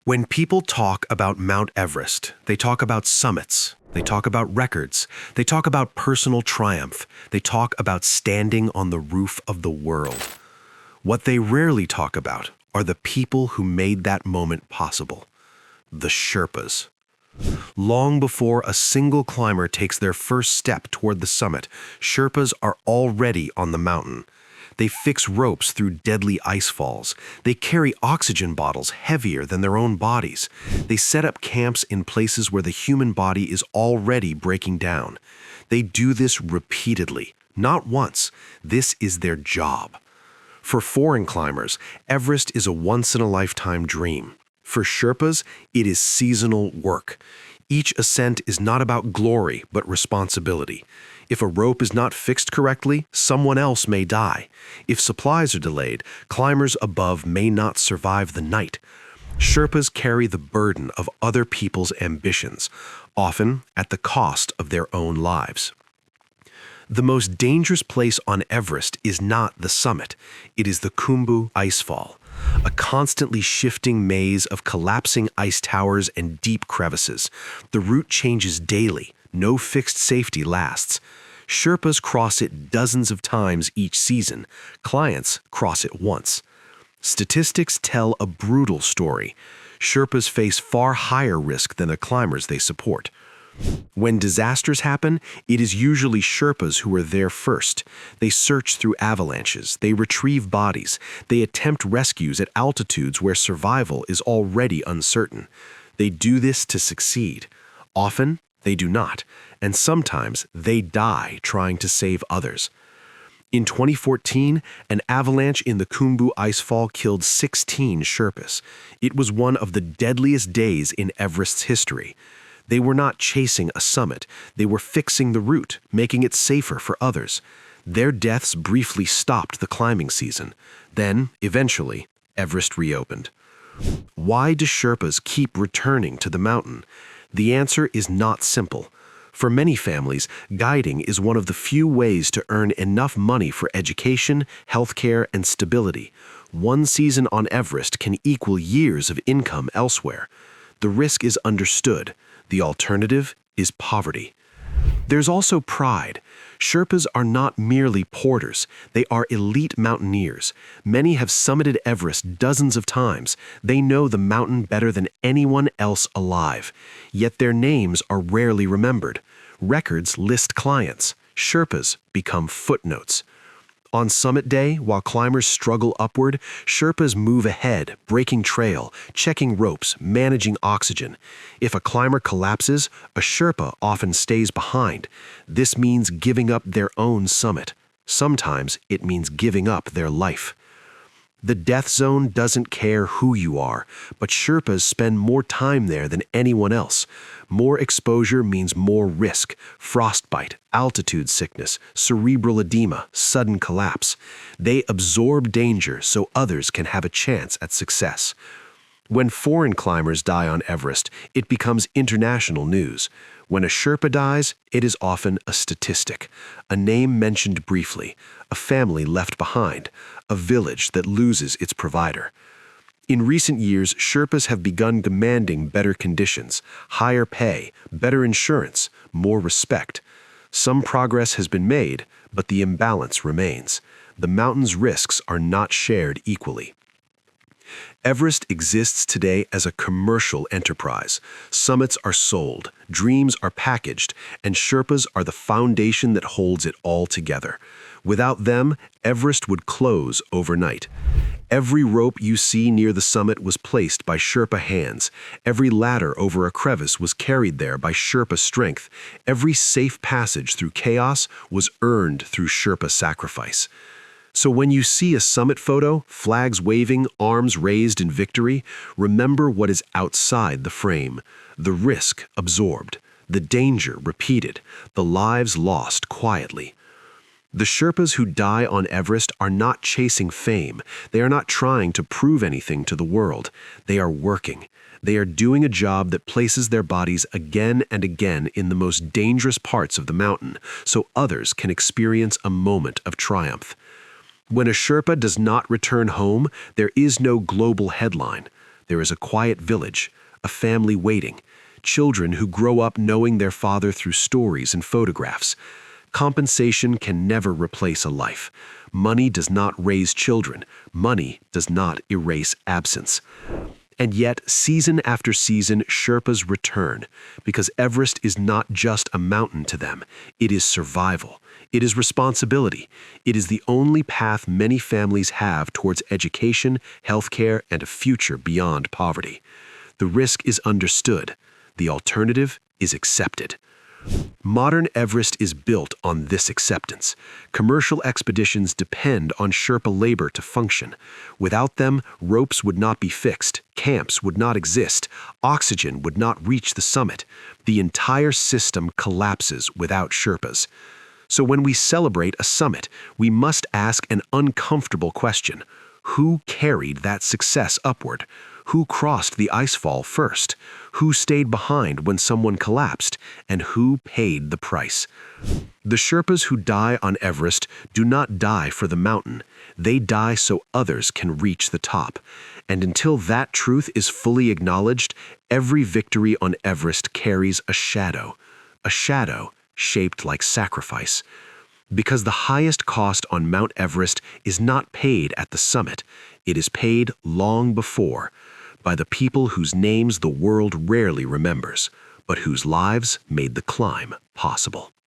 When people talk about Mount Everest, they talk about summits, they talk about records, they talk about personal triumph, they talk about standing on the roof of the world. What they rarely talk about are the people who made that moment possible, the Sherpas. Long before a single climber takes their first step toward the summit, Sherpas are already on the mountain. They fix ropes through deadly ice falls. They carry oxygen bottles heavier than their own bodies. They set up camps in places where the human body is already breaking down. They do this repeatedly, not once. This is their job. For foreign climbers, Everest is a once-in-a-lifetime dream. For Sherpas, it is seasonal work. Each ascent is not about glory, but responsibility. If a rope is not fixed correctly, someone else may die. If supplies are delayed, climbers above may not survive the night. Sherpas carry the burden of other people's ambitions, often at the cost of their own lives. The most dangerous place on Everest is not the summit. It is the Khumbu Icefall, a constantly shifting maze of collapsing ice towers and deep crevices. The route changes daily. No fixed safety lasts. Sherpas cross it dozens of times each season. Clients cross it once. Statistics tell a brutal story. Sherpas face far higher risk than the climbers they support. When disasters happen, it is usually Sherpas who are there first. They search through avalanches, they retrieve bodies, they attempt rescues at altitudes where survival is already uncertain. They do this to succeed. Often, they do not, and sometimes they die trying to save others. In 2014, an avalanche in the Khumbu Icefall killed 16 Sherpas. It was one of the deadliest days in Everest's history. They were not chasing a summit, they were fixing the route, making it safer for others. Their deaths briefly stopped the climbing season. Then, eventually, Everest reopened. Why do Sherpas keep returning to the mountain? The answer is not simple. For many families, guiding is one of the few ways to earn enough money for education, healthcare, and stability. One season on Everest can equal years of income elsewhere. The risk is understood. The alternative is poverty. There's also pride. Sherpas are not merely porters, they are elite mountaineers. Many have summited Everest dozens of times. They know the mountain better than anyone else alive. Yet their names are rarely remembered. Records list clients. Sherpas become footnotes. On summit day, while climbers struggle upward, Sherpas move ahead, breaking trail, checking ropes, managing oxygen. If a climber collapses, a Sherpa often stays behind. This means giving up their own summit. Sometimes it means giving up their life. The death zone doesn't care who you are, but Sherpas spend more time there than anyone else. More exposure means more risk: frostbite, altitude sickness, cerebral edema, sudden collapse. They absorb danger so others can have a chance at success. When foreign climbers die on Everest, it becomes international news. When a Sherpa dies, it is often a statistic, a name mentioned briefly, a family left behind, a village that loses its provider. In recent years, Sherpas have begun demanding better conditions, higher pay, better insurance, more respect. Some progress has been made, but the imbalance remains. The mountain's risks are not shared equally. Everest exists today as a commercial enterprise. Summits are sold, dreams are packaged, and Sherpas are the foundation that holds it all together. Without them, Everest would close overnight. Every rope you see near the summit was placed by Sherpa hands. Every ladder over a crevice was carried there by Sherpa strength. Every safe passage through chaos was earned through Sherpa sacrifice. So when you see a summit photo, flags waving, arms raised in victory, remember what is outside the frame: the risk absorbed, the danger repeated, the lives lost quietly. The Sherpas who die on Everest are not chasing fame. They are not trying to prove anything to the world. They are working. They are doing a job that places their bodies again and again in the most dangerous parts of the mountain, so others can experience a moment of triumph. When a Sherpa does not return home, there is no global headline. There is a quiet village, a family waiting, children who grow up knowing their father through stories and photographs. Compensation can never replace a life. Money does not raise children. Money does not erase absence. And yet, season after season, Sherpas return, because Everest is not just a mountain to them. It is survival. It is responsibility. It is the only path many families have towards education, healthcare, and a future beyond poverty. The risk is understood. The alternative is accepted. Modern Everest is built on this acceptance. Commercial expeditions depend on Sherpa labor to function. Without them, ropes would not be fixed, camps would not exist, oxygen would not reach the summit. The entire system collapses without Sherpas. So when we celebrate a summit, we must ask an uncomfortable question. Who carried that success upward? Who crossed the icefall first? Who stayed behind when someone collapsed? And who paid the price? The Sherpas who die on Everest do not die for the mountain. They die so others can reach the top. And until that truth is fully acknowledged, every victory on Everest carries a shadow shaped like sacrifice. Because the highest cost on Mount Everest is not paid at the summit, it is paid long before, by the people whose names the world rarely remembers, but whose lives made the climb possible.